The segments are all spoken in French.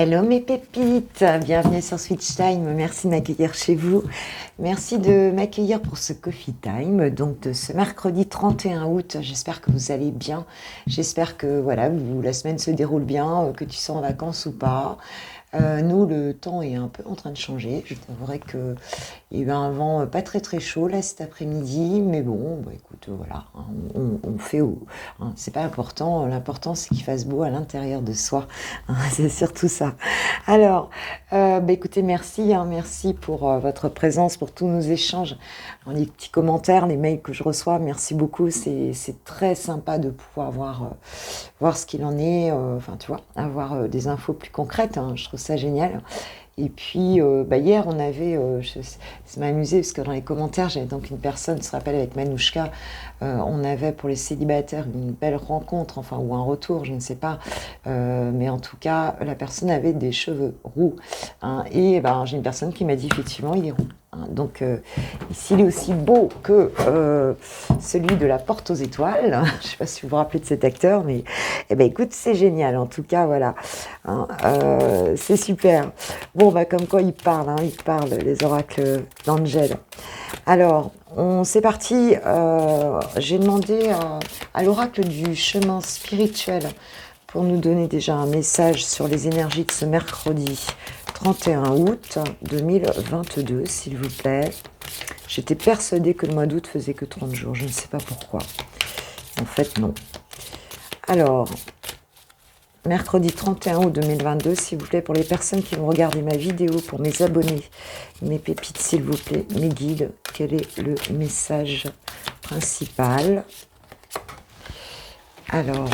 Hello mes pépites, bienvenue sur Switch Time, merci de m'accueillir chez vous, merci de m'accueillir pour ce Coffee Time, donc de ce mercredi 31 août, j'espère que vous allez bien, j'espère que voilà, la semaine se déroule bien, que tu sors en vacances ou pas. Nous, le temps est un peu en train de changer. Je t'avouerai qu'il y a eu un vent pas très très chaud là cet après-midi, mais bon, bah, écoute, voilà, hein, on fait hein, c'est pas important. L'important c'est qu'il fasse beau à l'intérieur de soi. Hein, c'est surtout ça. Alors, bah, écoutez, merci, hein, merci pour votre présence, pour tous nos échanges, hein, les petits commentaires, les mails que je reçois. Merci beaucoup. C'est très sympa de pouvoir voir ce qu'il en est, enfin tu vois, avoir des infos plus concrètes, hein, je trouve ça génial. Et puis bah, hier on avait, ça m'a amusé parce que dans les commentaires j'avais donc une personne, tu te rappelles avec Manouchka, on avait pour les célibataires une belle rencontre, enfin ou un retour, je ne sais pas, mais en tout cas la personne avait des cheveux roux, hein, et ben, j'ai une personne qui m'a dit effectivement il est roux. Hein, donc s'il est aussi beau que celui de la Porte aux Étoiles, je ne sais pas si vous vous rappelez de cet acteur, mais eh ben, écoute, c'est génial, en tout cas, voilà, hein, c'est super. Bon, bah, comme quoi ils parlent, les oracles d'Angel. Alors, c'est parti, j'ai demandé à l'oracle du chemin spirituel pour nous donner déjà un message sur les énergies de ce mercredi 31 août 2022, s'il vous plaît. J'étais persuadée que le mois d'août faisait que 30 jours, je ne sais pas pourquoi. En fait, non. Alors, mercredi 31 août 2022, s'il vous plaît, pour les personnes qui vont regarder ma vidéo, pour mes abonnés, mes pépites, s'il vous plaît, mes guides, quel est le message principal? Alors,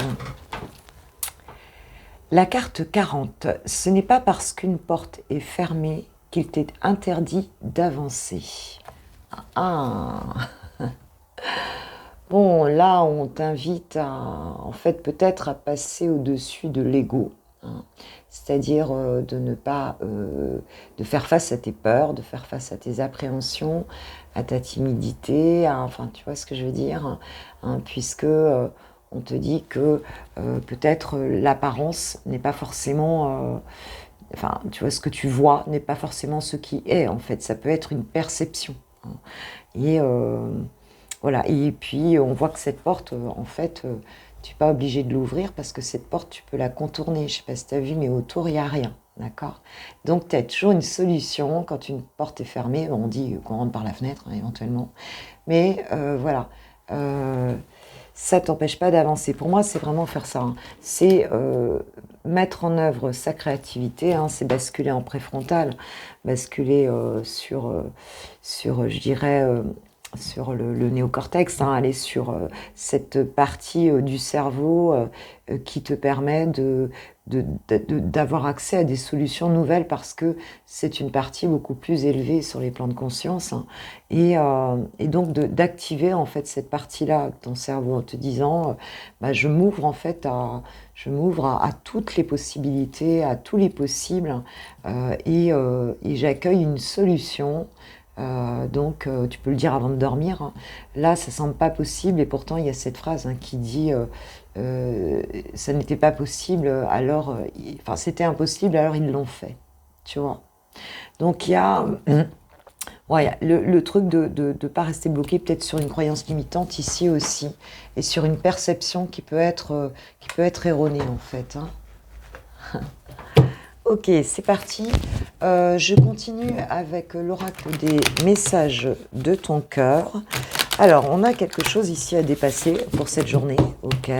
la carte 40, ce n'est pas parce qu'une porte est fermée qu'il t'est interdit d'avancer. Ah. Bon, là, on t'invite en fait, peut-être à passer au-dessus de l'ego, hein. C'est-à-dire de ne pas, de faire face à tes peurs, de faire face à tes appréhensions, à ta timidité, enfin, tu vois ce que je veux dire, hein, puisque on te dit que peut-être l'apparence n'est pas forcément, enfin, tu vois, ce que tu vois n'est pas forcément ce qui est, en fait, ça peut être une perception, hein. Et voilà, et puis on voit que cette porte, en fait, tu n'es pas obligé de l'ouvrir parce que cette porte, tu peux la contourner. Je ne sais pas si tu as vu, mais autour, il n'y a rien. D'accord? Donc, tu as toujours une solution. Quand une porte est fermée, on dit qu'on rentre par la fenêtre, hein, éventuellement. Mais voilà, ça ne t'empêche pas d'avancer. Pour moi, c'est vraiment faire ça, hein. C'est mettre en œuvre sa créativité, hein, c'est basculer en préfrontal, basculer sur, je dirais, sur le néocortex, hein, aller sur cette partie du cerveau qui te permet d'avoir accès à des solutions nouvelles parce que c'est une partie beaucoup plus élevée sur les plans de conscience, hein, et donc d'activer en fait cette partie-là de ton cerveau en te disant bah, je m'ouvre en fait à toutes les possibilités, à tous les possibles, et j'accueille une solution. Donc, tu peux le dire avant de dormir, hein. Là, ça semble pas possible, et pourtant, il y a cette phrase, hein, qui dit ça n'était pas possible, alors, enfin, c'était impossible, alors ils l'ont fait. Tu vois. Donc, il y a, ouais, le truc de pas rester bloqué peut-être sur une croyance limitante ici aussi, et sur une perception qui peut être erronée en fait, hein. Ok, c'est parti. Je continue avec l'oracle des messages de ton cœur. Alors, on a quelque chose ici à dépasser pour cette journée, ok.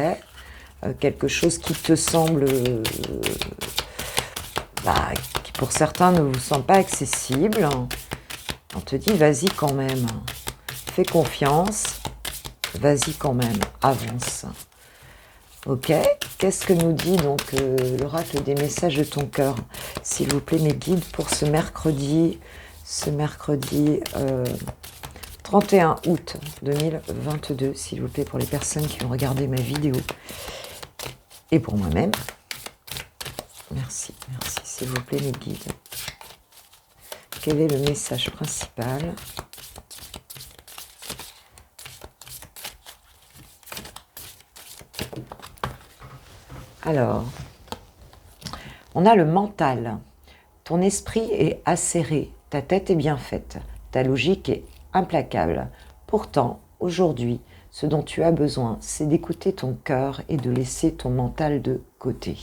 Quelque chose qui te semble, bah, qui pour certains ne vous semble pas accessible. On te dit, vas-y quand même, fais confiance, vas-y quand même, avance. Ok, qu'est-ce que nous dit donc l'oracle des messages de ton cœur? S'il vous plaît, mes guides, pour ce mercredi 31 août 2022, s'il vous plaît, pour les personnes qui ont regardé ma vidéo, et pour moi-même. Merci, merci, s'il vous plaît, mes guides. Quel est le message principal? Alors, On a le mental. Ton esprit est acéré, ta tête est bien faite, ta logique est implacable. Pourtant, aujourd'hui, ce dont tu as besoin, c'est d'écouter ton cœur et de laisser ton mental de côté.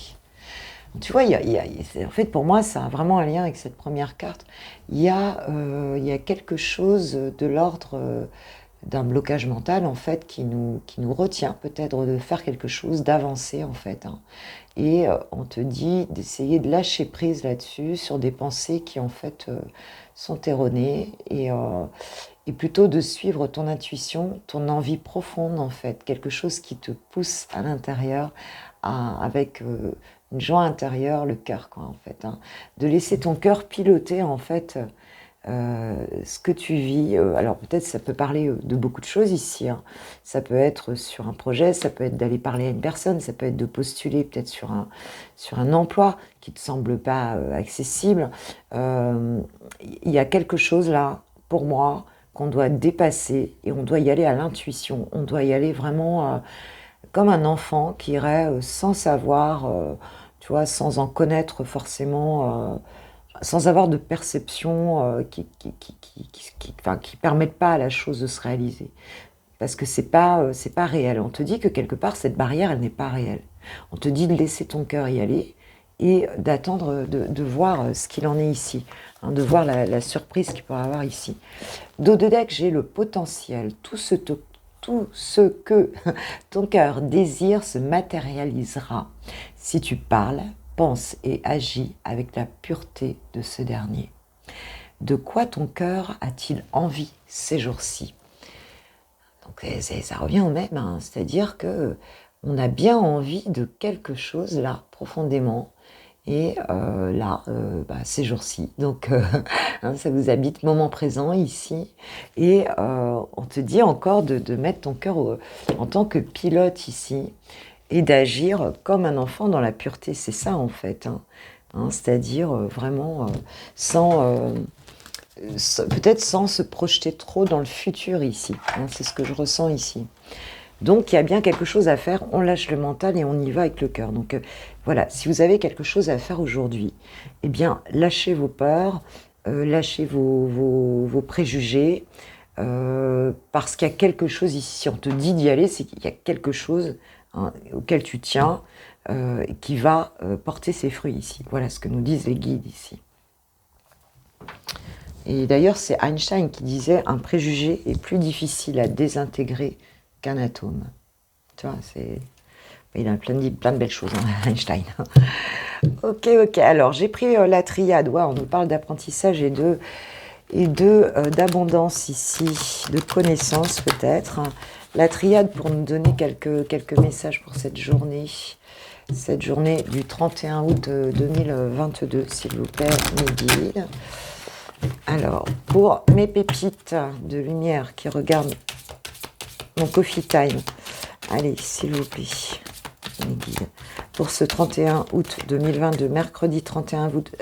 Tu vois, en fait, pour moi, ça a vraiment un lien avec cette première carte. Il y a quelque chose de l'ordre d'un blocage mental, en fait, qui nous retient peut-être de faire quelque chose, d'avancer, en fait. Hein. Et on te dit d'essayer de lâcher prise là-dessus, sur des pensées qui, en fait, sont erronées, et plutôt de suivre ton intuition, ton envie profonde, en fait, quelque chose qui te pousse à l'intérieur, avec une joie intérieure, le cœur, quoi, en fait. Hein. De laisser ton cœur piloter, en fait, ce que tu vis. Alors peut-être ça peut parler de beaucoup de choses ici. Hein. Ça peut être sur un projet, ça peut être d'aller parler à une personne, ça peut être de postuler peut-être sur un emploi qui ne te semble pas accessible. Il y a quelque chose là, pour moi, qu'on doit dépasser et on doit y aller à l'intuition. On doit y aller vraiment comme un enfant qui irait sans savoir, tu vois, sans en connaître forcément, sans avoir de perception qui permettent pas à la chose de se réaliser. Parce que c'est pas réel. On te dit que quelque part, cette barrière, elle n'est pas réelle. On te dit de laisser ton cœur y aller et d'attendre, de voir ce qu'il en est ici, hein, de voir la surprise qu'il pourrait y avoir ici. Dos de deck, j'ai le potentiel. Tout ce que ton cœur désire se matérialisera si tu parles, penses et agis avec la pureté de ce dernier. De quoi ton cœur a-t-il envie ces jours-ci? Donc ça revient au même, hein, c'est-à-dire que on a bien envie de quelque chose là, profondément, et ces jours-ci. Donc hein, ça vous habite moment présent ici, et on te dit encore de mettre ton cœur en tant que pilote ici, et d'agir comme un enfant dans la pureté. C'est ça en fait, hein. Hein, c'est-à-dire vraiment peut-être sans se projeter trop dans le futur ici. Hein, c'est ce que je ressens ici. Donc il y a bien quelque chose à faire, on lâche le mental et on y va avec le cœur. Donc voilà, si vous avez quelque chose à faire aujourd'hui, eh bien lâchez vos peurs, lâchez vos préjugés, parce qu'il y a quelque chose ici. Si on te dit d'y aller, c'est qu'il y a quelque chose, hein, auquel tu tiens, qui va porter ses fruits ici. Voilà ce que nous disent les guides ici. Et d'ailleurs, c'est Einstein qui disait « Un préjugé est plus difficile à désintégrer qu'un atome ». Tu vois, il a plein de belles choses, hein, Einstein. Ok, alors j'ai pris la triade. Ouais, on nous parle d'apprentissage et d'abondance ici, de connaissances peut-être. La triade pour nous donner quelques messages pour cette journée du 31 août 2022, s'il vous plaît, mes guides. Alors, pour mes pépites de lumière qui regardent mon coffee time, allez, s'il vous plaît, mes guides, pour ce 31 août 2022, mercredi 31 août,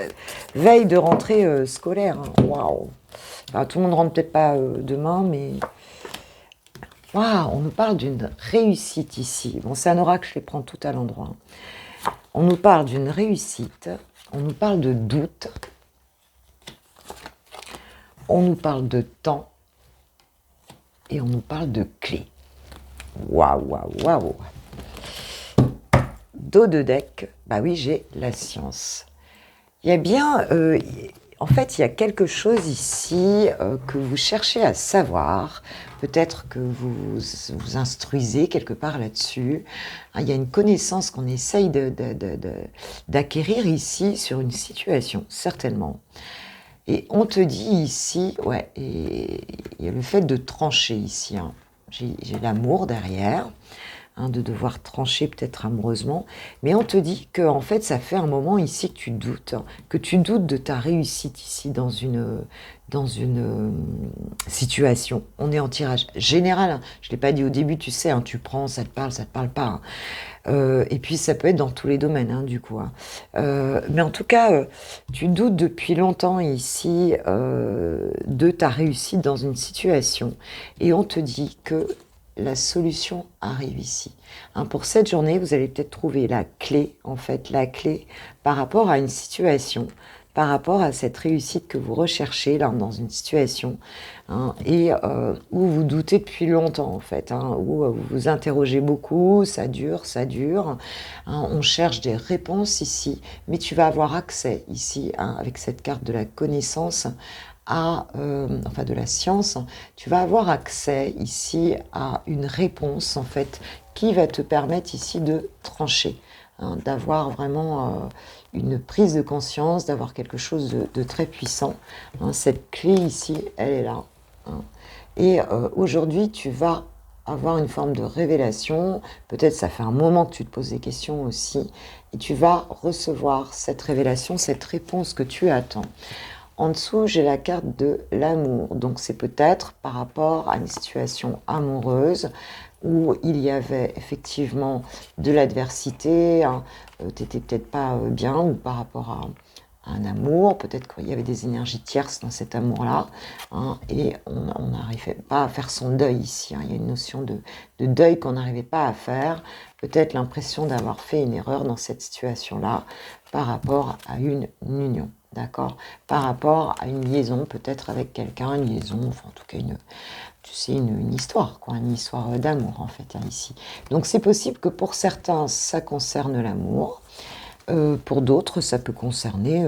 veille de rentrée scolaire, hein, waouh. Enfin, tout le monde ne rentre peut-être pas demain, mais waouh, on nous parle d'une réussite ici. Bon, c'est un oracle, je les prends tout à l'endroit. On nous parle d'une réussite, on nous parle de doute, on nous parle de temps et on nous parle de clés. Waouh. Dos de deck, bah oui, j'ai la science. Il y a bien, en fait, il y a quelque chose ici que vous cherchez à savoir. Peut-être que vous vous instruisez quelque part là-dessus. Il y a une connaissance qu'on essaye d'acquérir ici sur une situation, certainement. Et on te dit ici, ouais, et il y a le fait de trancher ici. Hein. J'ai l'amour derrière, hein, de devoir trancher peut-être amoureusement. Mais on te dit que en fait, ça fait un moment ici que tu doutes, hein, de ta réussite ici dans une situation. On est en tirage général. Hein. Je ne l'ai pas dit au début, tu sais, hein, tu prends, ça te parle pas. Hein. Et puis ça peut être dans tous les domaines, hein, du coup. Hein. Mais en tout cas, tu doutes depuis longtemps ici de ta réussite dans une situation. Et on te dit que la solution arrive ici. Hein, pour cette journée, vous allez peut-être trouver la clé, en fait, la clé par rapport à une situation, par rapport à cette réussite que vous recherchez là dans une situation, hein, et où vous doutez depuis longtemps, en fait, hein, où vous vous interrogez beaucoup, ça dure, hein, on cherche des réponses ici, mais tu vas avoir accès ici, hein, avec cette carte de la connaissance, enfin de la science, tu vas avoir accès ici à une réponse en fait qui va te permettre ici de trancher, hein, d'avoir vraiment une prise de conscience, d'avoir quelque chose de très puissant. Hein. Cette clé ici, elle est là. Hein. Et aujourd'hui, tu vas avoir une forme de révélation. Peut-être ça fait un moment que tu te poses des questions aussi. Et tu vas recevoir cette révélation, cette réponse que tu attends. En dessous, j'ai la carte de l'amour. Donc, c'est peut-être par rapport à une situation amoureuse où il y avait effectivement de l'adversité, hein, tu n'étais peut-être pas bien, ou par rapport à un amour, peut-être qu'il y avait des énergies tierces dans cet amour-là, hein, et on n'arrivait pas à faire son deuil ici. Hein. Il y a une notion de deuil qu'on n'arrivait pas à faire, peut-être l'impression d'avoir fait une erreur dans cette situation-là par rapport à une union. D'accord, par rapport à une liaison peut-être avec quelqu'un, une liaison, enfin en tout cas une histoire, quoi, une histoire d'amour en fait hein, ici. Donc c'est possible que pour certains ça concerne l'amour, pour d'autres ça peut concerner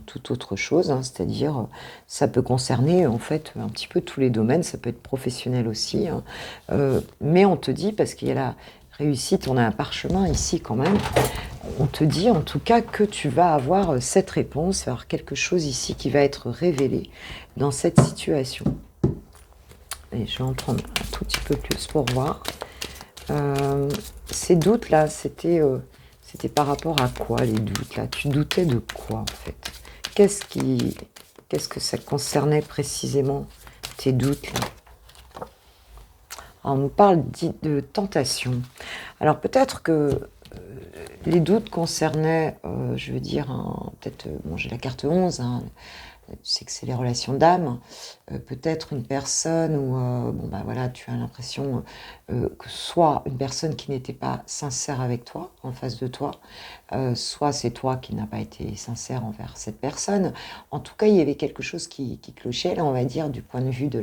toute autre chose, hein, c'est-à-dire ça peut concerner en fait un petit peu tous les domaines, ça peut être professionnel aussi, hein, mais on te dit, parce qu'il y a la réussite, on a un parchemin ici quand même, on te dit en tout cas que tu vas avoir cette réponse, avoir quelque chose ici qui va être révélé dans cette situation. Et je vais en prendre un tout petit peu plus pour voir. Ces doutes là, c'était par rapport à quoi les doutes là? Tu doutais de quoi en fait? Qu'est-ce que ça concernait précisément, tes doutes là? Alors, on nous parle de tentation. Alors peut-être que les doutes concernaient, je veux dire, peut-être, bon, j'ai la carte 11, hein, tu sais que c'est les relations d'âme, peut-être une personne où, bon, bah, voilà, tu as l'impression que soit une personne qui n'était pas sincère avec toi, en face de toi, soit c'est toi qui n'as pas été sincère envers cette personne. En tout cas, il y avait quelque chose qui clochait, là, on va dire, du point de vue de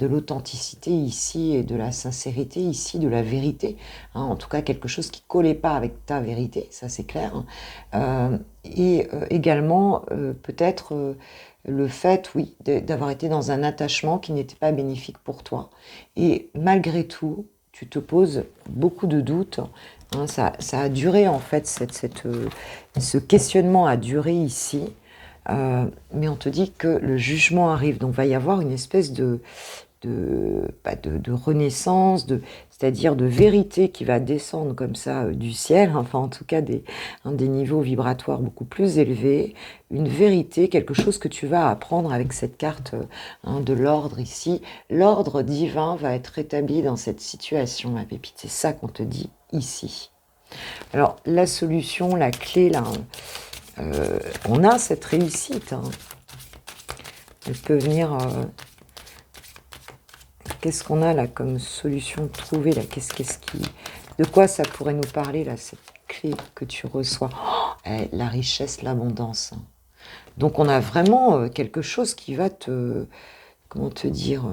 l'authenticité ici et de la sincérité ici, de la vérité, hein, en tout cas quelque chose qui collait pas avec ta vérité, ça c'est clair, hein. Et également peut-être le fait, oui, d'avoir été dans un attachement qui n'était pas bénéfique pour toi, et malgré tout, tu te poses beaucoup de doutes, hein, ça a duré en fait, ce questionnement a duré ici. Mais on te dit que le jugement arrive, donc va y avoir une espèce de renaissance, c'est-à-dire de vérité qui va descendre comme ça du ciel, enfin en tout cas des niveaux vibratoires beaucoup plus élevés, une vérité, quelque chose que tu vas apprendre avec cette carte hein, de l'ordre ici. L'ordre divin va être rétabli dans cette situation, ma pépite, c'est ça qu'on te dit ici. Alors la solution, la clé là, on a cette réussite. Hein. Elle peut venir. Qu'est-ce qu'on a là comme solution trouvée là? De quoi ça pourrait nous parler là, cette clé que tu reçois? La richesse, l'abondance. Hein. Donc on a vraiment quelque chose qui va comment te dire,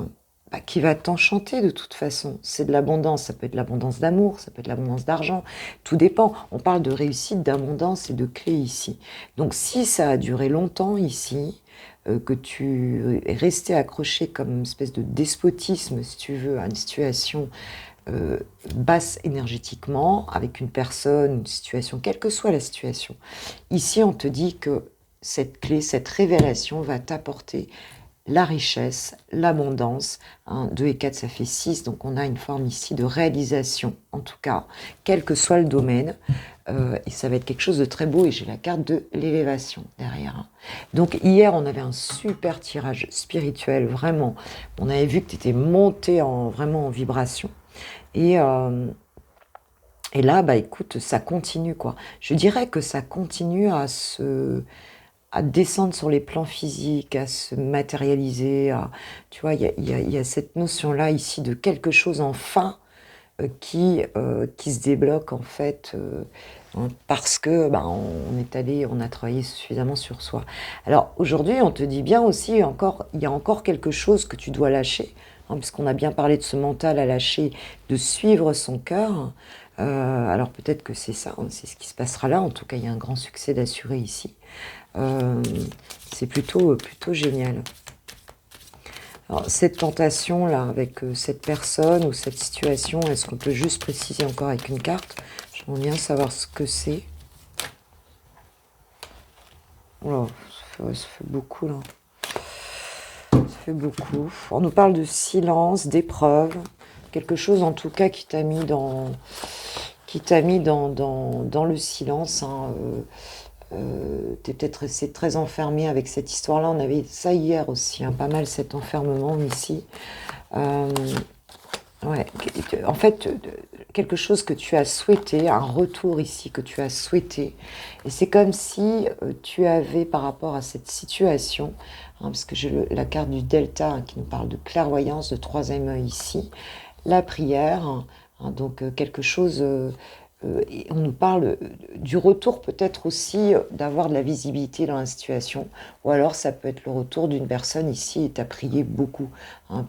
qui va t'enchanter de toute façon. C'est de l'abondance, ça peut être l'abondance d'amour, ça peut être l'abondance d'argent, tout dépend. On parle de réussite, d'abondance et de clé ici. Donc si ça a duré longtemps ici, que tu es resté accroché comme une espèce de despotisme, si tu veux, à une situation basse énergétiquement, avec une personne, une situation, quelle que soit la situation. Ici, on te dit que cette clé, cette révélation va t'apporter la richesse, l'abondance, hein, 2 et 4 ça fait 6, donc on a une forme ici de réalisation, en tout cas, quel que soit le domaine, et ça va être quelque chose de très beau, et j'ai la carte de l'élévation derrière. Hein. Donc hier on avait un super tirage spirituel, vraiment, on avait vu que tu étais monté vraiment en vibration, et là, bah écoute, ça continue quoi. Je dirais que ça continue à se à descendre sur les plans physiques, à se matérialiser, tu vois, il y a cette notion-là ici de quelque chose enfin qui se débloque en fait parce que on est allé, on a travaillé suffisamment sur soi. Alors aujourd'hui, on te dit bien aussi encore, il y a encore quelque chose que tu dois lâcher, puisqu'on a bien parlé de ce mental à lâcher, de suivre son cœur. Alors peut-être que c'est ça, c'est ce qui se passera là. En tout cas, il y a un grand succès d'assuré ici. C'est plutôt génial. Alors, cette tentation-là, avec cette personne ou cette situation, est-ce qu'on peut juste préciser encore avec une carte? J'aimerais bien savoir ce que c'est. Oh, ça fait beaucoup, là. Ça fait beaucoup. On nous parle de silence, d'épreuve. Quelque chose, en tout cas, qui t'a mis dans le silence, t'es peut-être resté très enfermé avec cette histoire-là. On avait ça hier aussi, pas mal cet enfermement ici. Ouais, en fait, quelque chose que tu as souhaité, un retour ici que tu as souhaité. Et c'est comme si tu avais, par rapport à cette situation, parce que j'ai la carte du delta qui nous parle de clairvoyance, de troisième œil ici, la prière, donc quelque chose... et on nous parle du retour peut-être aussi d'avoir de la visibilité dans la situation, ou alors ça peut être le retour d'une personne ici, et tu as prié beaucoup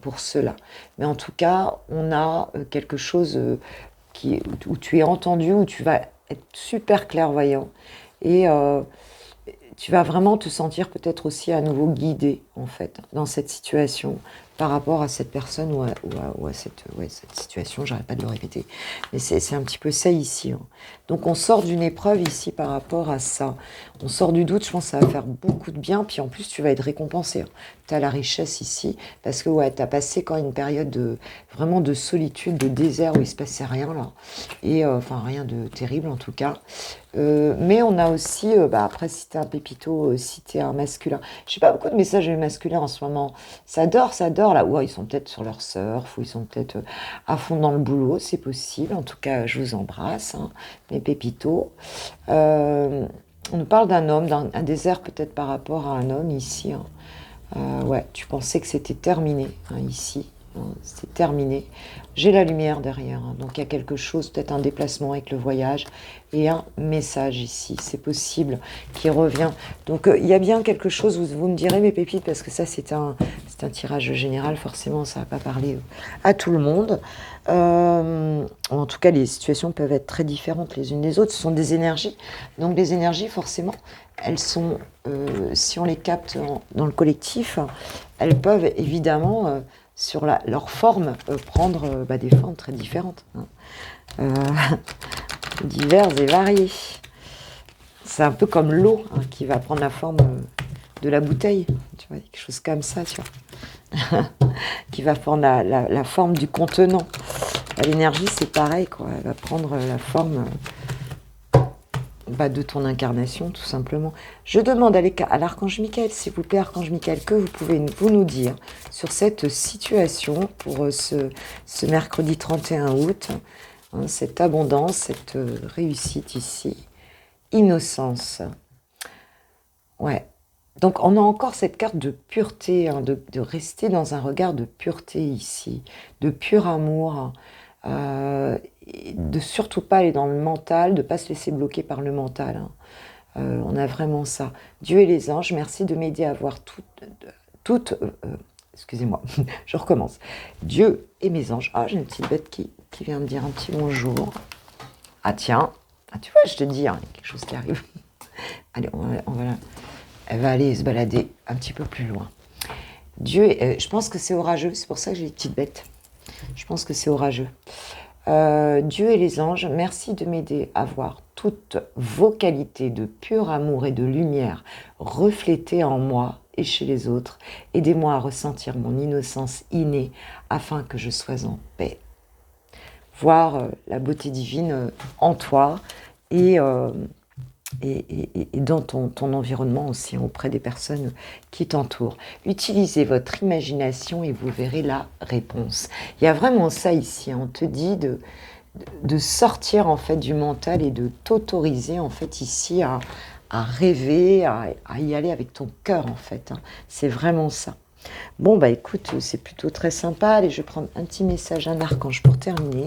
pour cela. Mais en tout cas, on a quelque chose où tu es entendu, où tu vas être super clairvoyant, et tu vas vraiment te sentir peut-être aussi à nouveau guidé, en fait, dans cette situation, par rapport à cette personne ou à cette situation, j'arrête pas de le répéter. Mais c'est un petit peu ça ici. Donc on sort d'une épreuve ici par rapport à ça. On sort du doute, je pense que ça va faire beaucoup de bien, puis en plus tu vas être récompensé. Tu as la richesse ici, parce que tu as passé quand une période vraiment de solitude, de désert où il se passait rien là. Et enfin rien de terrible en tout cas. Mais on a aussi, après si t'es un pépito, si t'es un masculin, j'ai pas beaucoup de messages masculins en ce moment, ça dort là, ouais, ils sont peut-être sur leur surf, ou ils sont peut-être à fond dans le boulot, c'est possible, en tout cas je vous embrasse, mes pépitos. On nous parle d'un homme, d'un désert peut-être par rapport à un homme ici, ouais, tu pensais que c'était terminé, ici. C'est terminé. J'ai la lumière derrière, donc il y a quelque chose, peut-être un déplacement avec le voyage et un message ici, c'est possible, qui revient. Donc il y a bien quelque chose, vous me direz mes pépites, parce que ça c'est un tirage général, forcément ça va pas parler à tout le monde. En tout cas les situations peuvent être très différentes les unes des autres, ce sont des énergies, donc les énergies forcément elles sont, si on les capte dans le collectif, elles peuvent évidemment sur leur forme, prendre des formes très différentes, diverses et variées. C'est un peu comme l'eau qui va prendre la forme de la bouteille, tu vois, quelque chose comme ça, tu vois, qui va prendre la forme du contenant. L'énergie, c'est pareil, quoi, elle va prendre la forme de ton incarnation, tout simplement. Je demande à l'archange Michael, s'il vous plaît, archange Michael, que vous pouvez nous dire sur cette situation pour ce mercredi 31 août, cette abondance, cette réussite ici, innocence. Ouais. Donc on a encore cette carte de pureté, de rester dans un regard de pureté ici, de pur amour, de surtout pas aller dans le mental, de pas se laisser bloquer par le mental. On a vraiment ça. Dieu et les anges, merci de m'aider à voir excusez-moi, je recommence. Dieu et mes anges. Ah, j'ai une petite bête qui vient me dire un petit bonjour. Ah tiens, tu vois, je te dis, il y a quelque chose qui arrive. Allez, elle va aller se balader un petit peu plus loin. Dieu, je pense que c'est orageux, c'est pour ça que j'ai une petite bête. Je pense que c'est orageux. Dieu et les anges, merci de m'aider à voir toutes vos qualités de pur amour et de lumière reflétées en moi et chez les autres. Aidez-moi à ressentir mon innocence innée afin que je sois en paix. Voir la beauté divine en toi et dans ton environnement aussi, auprès des personnes qui t'entourent. Utilisez votre imagination et vous verrez la réponse. Il y a vraiment ça ici, on te dit de sortir en fait du mental et de t'autoriser en fait ici à à rêver, à y aller avec ton cœur en fait. Hein. C'est vraiment ça. Bon, bah écoute, c'est plutôt très sympa. Allez, je vais prendre un petit message, un archange pour terminer.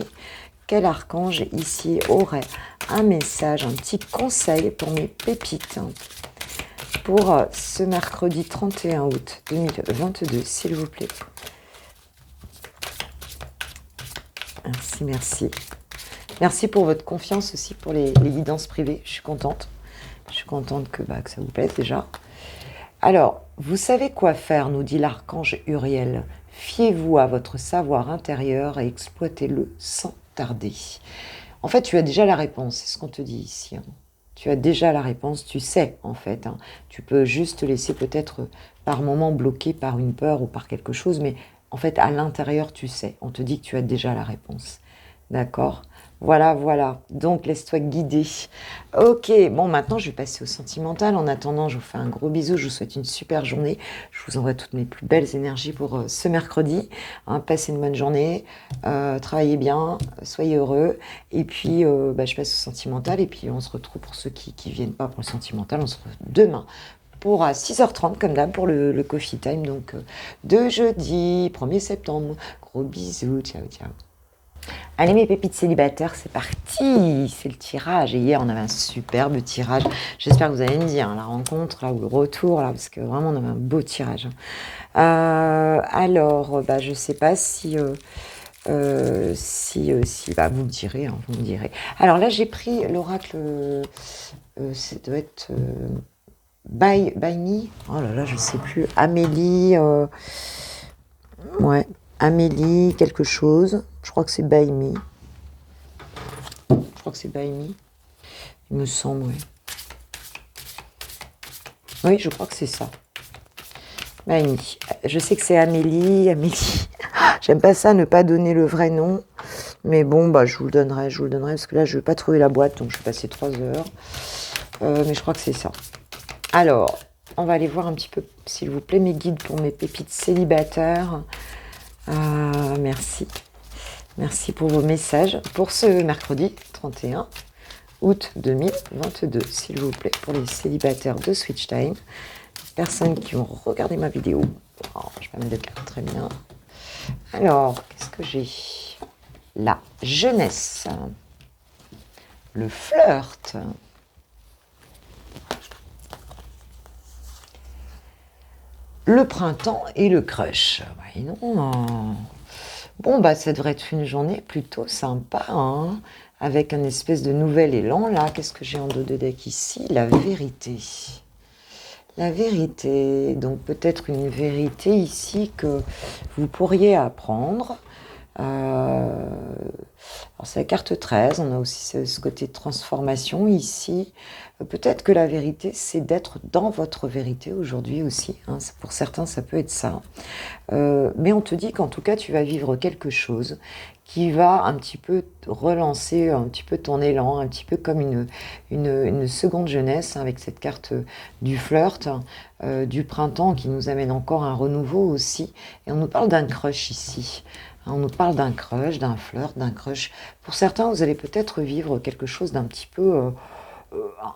Quel archange ici aurait un message, un petit conseil pour mes pépites pour ce mercredi 31 août 2022, s'il vous plaît. Merci, merci. Merci pour votre confiance aussi pour les guidances privées. Je suis contente. Je suis contente que ça vous plaise déjà. Alors, vous savez quoi faire, nous dit l'archange Uriel. Fiez-vous à votre savoir intérieur et exploitez-le sans tarder. En fait, tu as déjà la réponse, c'est ce qu'on te dit ici. Hein. Tu as déjà la réponse, tu sais en fait. Hein. Tu peux juste te laisser peut-être par moment bloqué par une peur ou par quelque chose, mais en fait, à l'intérieur, tu sais. On te dit que tu as déjà la réponse. D'accord ? Voilà, voilà. Donc, laisse-toi guider. Ok, bon, maintenant, je vais passer au sentimental. En attendant, je vous fais un gros bisou. Je vous souhaite une super journée. Je vous envoie toutes mes plus belles énergies pour ce mercredi. Hein, passez une bonne journée. Travaillez bien. Soyez heureux. Et puis, je passe au sentimental. Et puis, on se retrouve pour ceux qui ne viennent pas pour le sentimental. On se retrouve demain pour à 6h30, comme d'hab, pour le coffee time. Donc, de jeudi 1er septembre. Gros bisous. Ciao, ciao. Allez mes pépites célibataires, c'est parti, c'est le tirage. Et hier, on avait un superbe tirage. J'espère que vous allez me dire, la rencontre là, ou le retour, là, parce que vraiment, on avait un beau tirage. Alors, je ne sais pas si vous me direz, hein, vous me direz. Alors là, j'ai pris l'oracle, ça doit être by me. Oh là là, je ne sais plus. Amélie, ouais. Amélie, quelque chose. Je crois que c'est by me. Je crois que c'est by me. Il me semble, oui. Oui, je crois que c'est ça. By me. Je sais que c'est Amélie. Amélie. J'aime pas ça, ne pas donner le vrai nom. Mais bon, je vous le donnerai. Parce que là, je ne vais pas trouver la boîte. Donc, je vais passer 3 heures. Mais je crois que c'est ça. Alors, on va aller voir un petit peu, s'il vous plaît, mes guides pour mes pépites célibataires. Merci. Merci pour vos messages pour ce mercredi 31 août 2022, s'il vous plaît, pour les célibataires de Switch Time. Personnes qui ont regardé ma vidéo. Oh, je vais mettre de cartes, très bien. Alors, qu'est-ce que j'ai ? La jeunesse. Le flirt. Le printemps et le crush. Ouais, non. Bon, ça devrait être une journée plutôt sympa, hein, avec un espèce de nouvel élan. Là, qu'est-ce que j'ai en dos de deck ici ? La vérité. La vérité. Donc, peut-être une vérité ici que vous pourriez apprendre. Alors, c'est la carte 13. On a aussi ce côté de transformation ici. Peut-être que la vérité, c'est d'être dans votre vérité aujourd'hui aussi. Hein. Pour certains, ça peut être ça. Mais on te dit qu'en tout cas, tu vas vivre quelque chose qui va un petit peu relancer un petit peu ton élan, un petit peu comme une seconde jeunesse, hein, avec cette carte du flirt, du printemps qui nous amène encore un renouveau aussi. Et on nous parle d'un crush ici. On nous parle d'un crush, d'un flirt, d'un crush. Pour certains, vous allez peut-être vivre quelque chose d'un petit peu...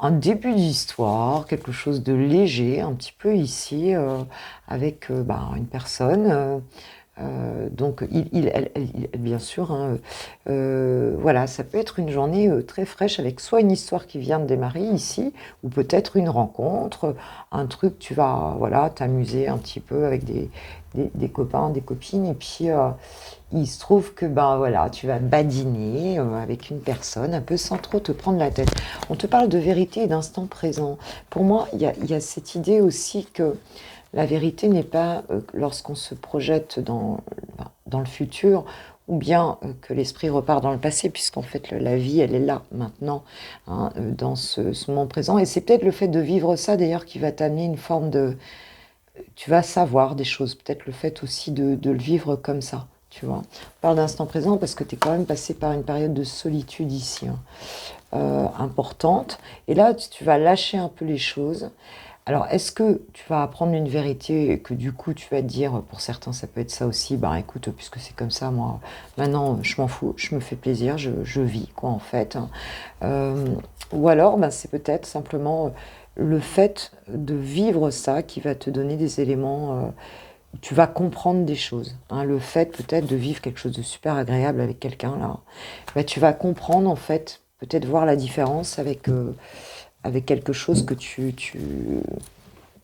un début d'histoire, quelque chose de léger, un petit peu ici, avec une personne. Donc, elle, bien sûr, hein, voilà, ça peut être une journée très fraîche avec soit une histoire qui vient de démarrer ici, ou peut-être une rencontre, un truc, tu vas t'amuser un petit peu avec des copains, des copines, et puis il se trouve que tu vas badiner avec une personne, un peu sans trop te prendre la tête. On te parle de vérité et d'instant présent. Pour moi, il y a cette idée aussi que la vérité n'est pas lorsqu'on se projette dans le futur, ou bien que l'esprit repart dans le passé, puisqu'en fait la vie, elle est là, maintenant, hein, dans ce moment présent. Et c'est peut-être le fait de vivre ça, d'ailleurs, qui va t'amener une forme de... Tu vas savoir des choses, peut-être le fait aussi de le vivre comme ça, tu vois. On parle d'instant présent parce que tu es quand même passé par une période de solitude ici, hein, importante. Et là, tu vas lâcher un peu les choses. Alors, est-ce que tu vas apprendre une vérité et que du coup, tu vas te dire, pour certains, ça peut être ça aussi, écoute, puisque c'est comme ça, moi, maintenant, je m'en fous, je me fais plaisir, je vis, quoi, en fait. Ou alors, c'est peut-être simplement le fait de vivre ça qui va te donner des éléments, tu vas comprendre des choses. Hein. Le fait peut-être de vivre quelque chose de super agréable avec quelqu'un, là, bah, tu vas comprendre en fait, peut-être voir la différence avec quelque chose que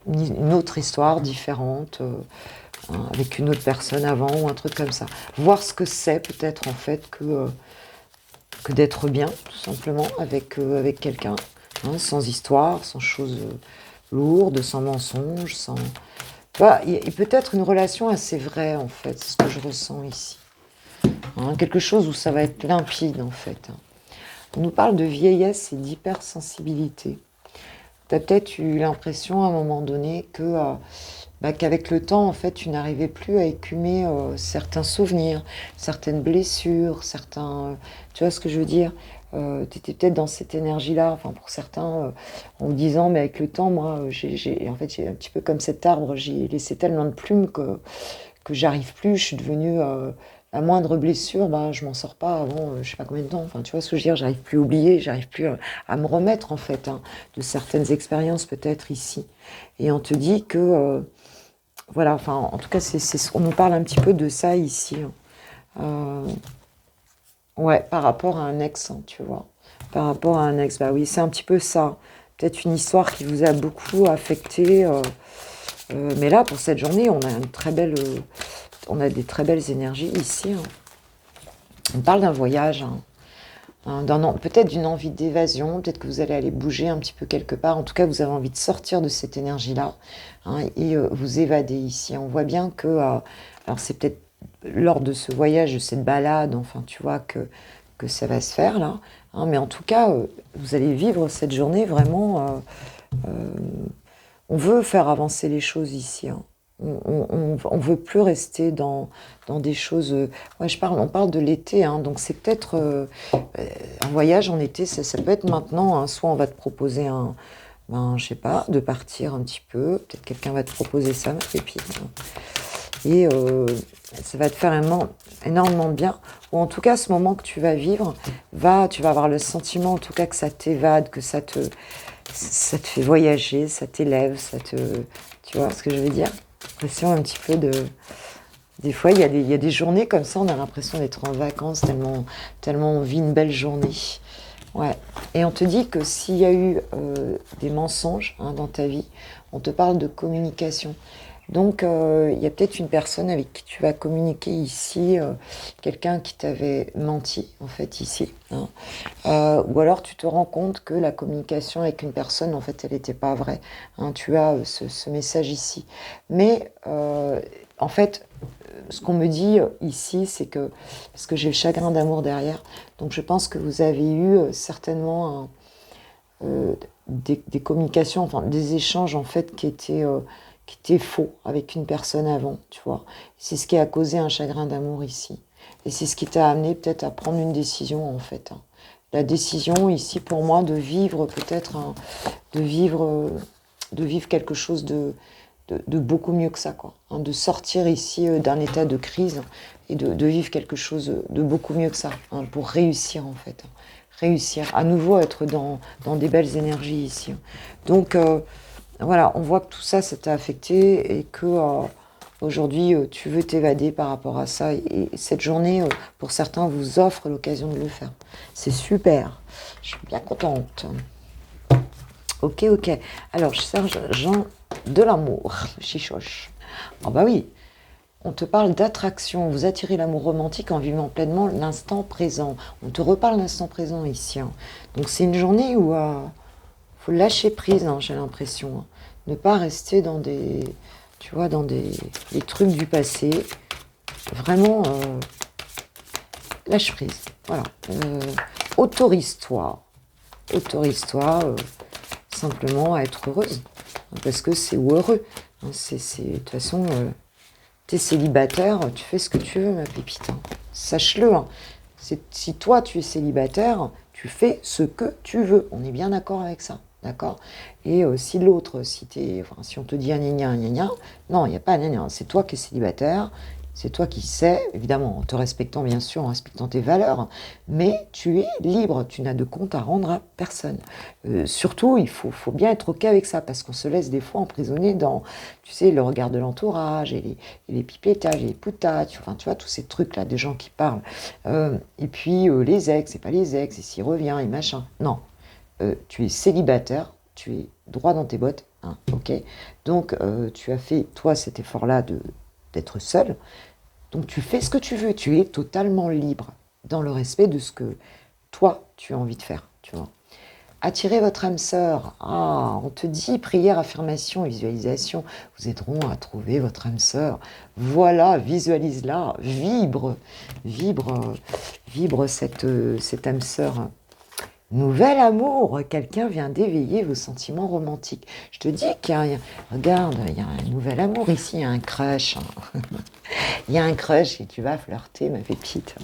une autre histoire différente, hein, avec une autre personne avant ou un truc comme ça. Voir ce que c'est peut-être en fait que d'être bien, tout simplement, avec quelqu'un, hein, sans histoire, sans choses lourdes, sans mensonges, sans... Voilà, il y a peut-être une relation assez vraie, en fait, c'est ce que je ressens ici. Hein, quelque chose où ça va être limpide, en fait. Hein. On nous parle de vieillesse et d'hypersensibilité. Tu as peut-être eu l'impression à un moment donné qu'avec le temps, en fait, tu n'arrivais plus à écumer certains souvenirs, certaines blessures, tu vois ce que je veux dire? Tu étais peut-être dans cette énergie-là, enfin pour certains, en vous disant, mais avec le temps, moi, en fait, j'ai un petit peu comme cet arbre, j'ai laissé tellement de plumes que j'arrive plus, je suis devenue, la moindre blessure, bah, je m'en sors pas avant, je sais pas combien de temps, enfin tu vois ce que je veux dire, j'arrive plus à oublier, j'arrive plus à me remettre en fait, hein, de certaines expériences peut-être ici. Et on te dit que, voilà, enfin en tout cas, on nous parle un petit peu de ça ici. Hein. Ouais, par rapport à un ex, hein, tu vois. Par rapport à un ex, bah oui, c'est un petit peu ça. Peut-être une histoire qui vous a beaucoup affecté. Mais là, pour cette journée, on a des très belles énergies ici. Hein. On parle d'un voyage, hein, peut-être d'une envie d'évasion, peut-être que vous allez aller bouger un petit peu quelque part. En tout cas, vous avez envie de sortir de cette énergie-là, hein, et vous évader ici. On voit bien que, alors c'est peut-être lors de ce voyage, de cette balade, enfin, tu vois, que ça va se faire là. Hein, mais en tout cas, vous allez vivre cette journée vraiment. On veut faire avancer les choses ici. Hein. On veut plus rester dans des choses. Ouais, on parle de l'été, hein, donc c'est peut-être un voyage en été. Ça peut être maintenant. Hein, soit on va te proposer je sais pas, de partir un petit peu. Peut-être quelqu'un va te proposer ça, ma pépite. Hein. Et ça va te faire énormément de bien. Ou en tout cas, ce moment que tu vas vivre, tu vas avoir le sentiment, en tout cas, que ça t'évade, que ça te fait voyager, ça t'élève, tu vois ce que je veux dire? L'impression un petit peu de... Des fois, il y a des journées comme ça, on a l'impression d'être en vacances, tellement on vit une belle journée. Ouais. Et on te dit que s'il y a eu des mensonges, hein, dans ta vie, on te parle de communication. Donc, il y a peut-être une personne avec qui tu vas communiquer ici, quelqu'un qui t'avait menti, en fait, ici. Hein. Ou alors, tu te rends compte que la communication avec une personne, en fait, elle n'était pas vraie. Hein. Tu as ce message ici. Mais, en fait, ce qu'on me dit ici, c'est que, parce que j'ai le chagrin d'amour derrière, donc je pense que vous avez eu certainement des communications, enfin, des échanges, en fait, qui étaient faux avec une personne avant, tu vois. C'est ce qui a causé un chagrin d'amour ici. Et c'est ce qui t'a amené peut-être à prendre une décision, en fait. Hein. La décision ici, pour moi, de vivre peut-être, de vivre quelque chose de beaucoup mieux que ça, quoi. Hein, de sortir ici d'un état de crise et de vivre quelque chose de beaucoup mieux que ça, hein, pour réussir, en fait. Hein. Réussir, à nouveau être dans des belles énergies ici. Hein. Donc, voilà, on voit que tout ça, ça t'a affecté et que aujourd'hui, tu veux t'évader par rapport à ça. Et cette journée, pour certains, vous offre l'occasion de le faire. C'est super. Je suis bien contente. Ok, ok. Alors, Serge Jean de l'amour, chichoche. Oh bah oui, on te parle d'attraction. Vous attirez l'amour romantique en vivant pleinement l'instant présent. On te reparle l'instant présent ici. Hein. Donc, c'est une journée où... faut lâcher prise, hein, j'ai l'impression. Hein. Ne pas rester dans des trucs du passé. Vraiment, lâche prise. Voilà. Autorise-toi. Autorise-toi simplement à être heureuse. Hein, parce que c'est ou heureux. Hein, de toute façon, t'es célibataire, tu fais ce que tu veux, ma pépite. Hein. Sache-le. Hein. Si toi, tu es célibataire, tu fais ce que tu veux. On est bien d'accord avec ça. D'accord. Et si l'autre, si on te dit un gna gna, non, il n'y a pas un gna gna, c'est toi qui es célibataire, C'est toi qui sais, évidemment, en te respectant bien sûr, en respectant tes valeurs, mais tu es libre, tu n'as de compte à rendre à personne. Surtout, il faut bien être OK avec ça, parce qu'on se laisse des fois emprisonner dans, tu sais, le regard de l'entourage, et les pipétages, et les poutages, enfin, tu vois, tous ces trucs-là, des gens qui parlent. Et puis, les ex, c'est pas les ex, et s'il revient, et machin. Non, tu es célibataire, tu es droit dans tes bottes, hein, OK. Donc, tu as fait, toi, cet effort-là d'être seul. Donc tu fais ce que tu veux, tu es totalement libre, dans le respect de ce que toi, tu as envie de faire, tu vois. Attirez votre âme sœur. Ah, on te dit prière, affirmation, visualisation vous aideront à trouver votre âme sœur. Voilà, visualise-la, vibre cette âme sœur. Nouvel amour, quelqu'un vient d'éveiller vos sentiments romantiques. Je te dis regarde, il y a un nouvel amour ici, il y a un crush. Il y a un crush et tu vas flirter, ma pépite.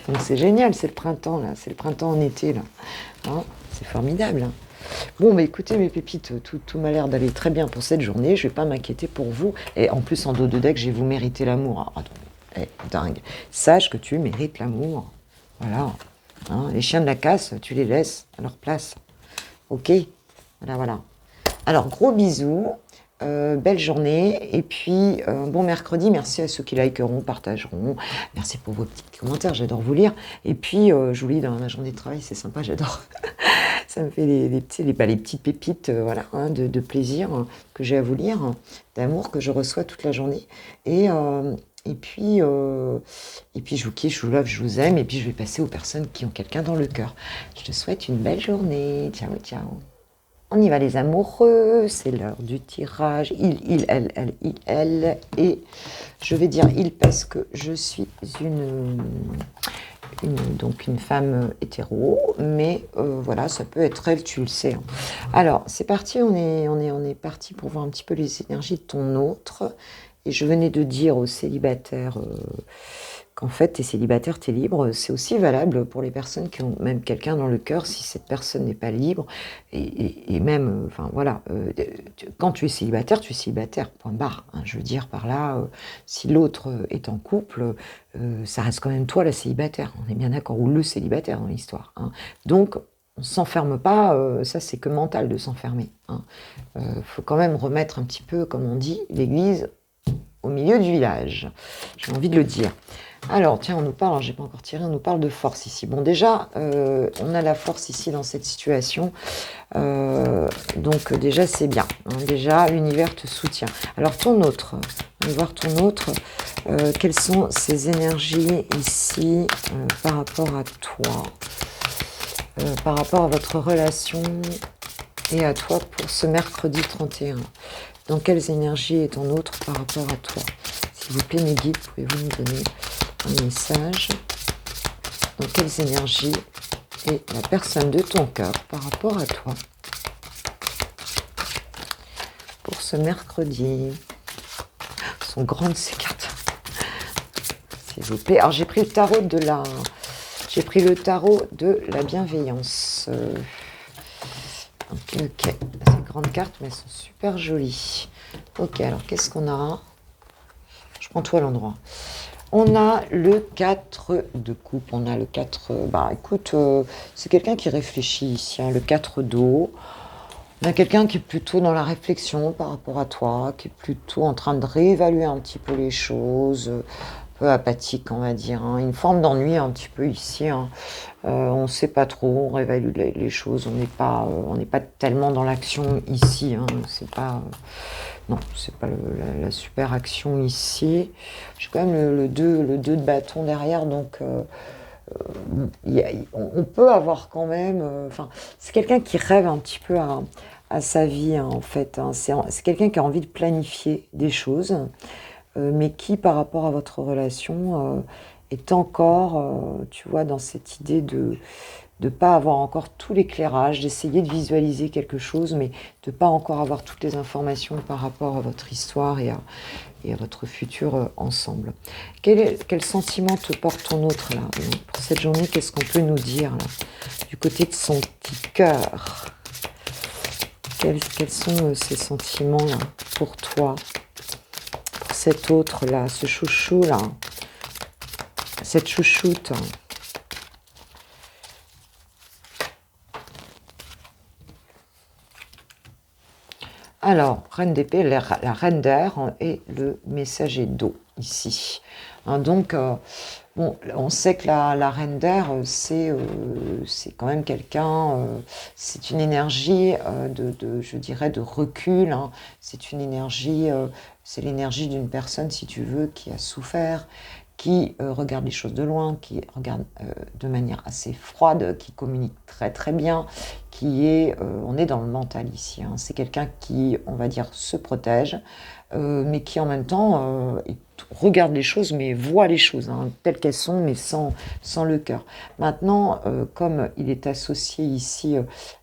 Donc c'est génial, c'est le printemps là, c'est le printemps en été là. Hein, c'est formidable. Hein. Bon, bah écoutez mes pépites, tout m'a l'air d'aller très bien pour cette journée. Je vais pas m'inquiéter pour vous. Et en plus en dos de deck, j'ai vous mérité l'amour. Ah, dingue. Sache que tu mérites l'amour. Voilà. Hein, les chiens de la casse, tu les laisses à leur place. Ok. Voilà. Alors gros bisous. Belle journée et puis bon mercredi, merci à ceux qui likeront, partageront, merci pour vos petits commentaires, j'adore vous lire et puis je vous lis dans ma journée de travail, c'est sympa, j'adore. Ça me fait les petites pépites voilà, hein, de plaisir que j'ai à vous lire, d'amour que je reçois toute la journée et puis je vous kiffe, je vous love, je vous aime et puis je vais passer aux personnes qui ont quelqu'un dans le cœur. Je te souhaite une belle journée, ciao ciao. On y va les amoureux, c'est l'heure du tirage. Il, elle, et je vais dire il parce que je suis donc une femme hétéro, mais voilà, ça peut être elle, tu le sais. Hein. Alors, c'est parti, on est parti pour voir un petit peu les énergies de ton autre. Et je venais de dire aux célibataires qu'en fait, t'es célibataire, t'es libre. C'est aussi valable pour les personnes qui ont même quelqu'un dans le cœur, si cette personne n'est pas libre. Et même, enfin voilà, quand tu es célibataire, point barre. Hein. Je veux dire par là, si l'autre est en couple, ça reste quand même toi la célibataire. On est bien d'accord, ou le célibataire dans l'histoire. Hein. Donc, on ne s'enferme pas, ça c'est que mental de s'enfermer. Hein. Faut quand même remettre un petit peu, comme on dit, l'église au milieu du village. J'ai envie de le dire. Alors, tiens, on nous parle, j'ai pas encore tiré, on nous parle de force ici. Bon, déjà, on a la force ici dans cette situation. Donc, déjà, c'est bien. Hein, déjà, l'univers te soutient. Alors, ton autre, on va voir ton autre. Quelles sont ces énergies ici par rapport à toi, par rapport à votre relation et à toi pour ce mercredi 31. Dans quelles énergies est ton autre par rapport à toi? S'il vous plaît, mes guides, pouvez-vous me donner un message? Dans quelles énergies est la personne de ton cœur par rapport à toi pour ce mercredi? Sont grandes ces cartes. S'il vous plaît. Alors j'ai pris le tarot de la bienveillance. Ok. Ces grandes cartes, mais elles sont super jolies. Ok, alors qu'est-ce qu'on a? Je prends tout à l'endroit. On a le 4 de coupe. On a le 4... Bah écoute, c'est quelqu'un qui réfléchit ici. Hein, le 4 d'eau. On a quelqu'un qui est plutôt dans la réflexion par rapport à toi, qui est plutôt en train de réévaluer un petit peu les choses, un peu apathique, on va dire. Hein, une forme d'ennui un petit peu ici. Hein. On ne sait pas trop, on réévalue les choses, on n'est pas tellement dans l'action ici. Hein, c'est pas... non, c'est pas la super action ici. J'ai quand même le 2 de bâton derrière, donc... on peut avoir quand même... c'est quelqu'un qui rêve un petit peu à sa vie, hein, en fait. Hein. C'est quelqu'un qui a envie de planifier des choses, mais qui, par rapport à votre relation, est encore, tu vois, dans cette idée de ne pas avoir encore tout l'éclairage, d'essayer de visualiser quelque chose, mais de ne pas encore avoir toutes les informations par rapport à votre histoire et à votre futur ensemble. Quel sentiment te porte ton autre là pour cette journée? Qu'est-ce qu'on peut nous dire là, du côté de son petit cœur? Quels sont ces sentiments là pour toi pour cet autre-là, ce chouchou-là, cette chouchoute. Alors, reine d'épée, la reine d'air et le messager d'eau, ici. Hein, donc, bon, on sait que la reine d'air, c'est quand même quelqu'un, c'est une énergie je dirais, de recul. Hein. C'est une énergie, c'est l'énergie d'une personne, si tu veux, qui a souffert, qui regarde les choses de loin, qui regarde de manière assez froide, qui communique très très bien, on est dans le mental ici. Hein. C'est quelqu'un qui, on va dire, se protège, mais qui en même temps regarde les choses, mais voit les choses hein, telles qu'elles sont, mais sans le cœur. Maintenant, comme il est associé ici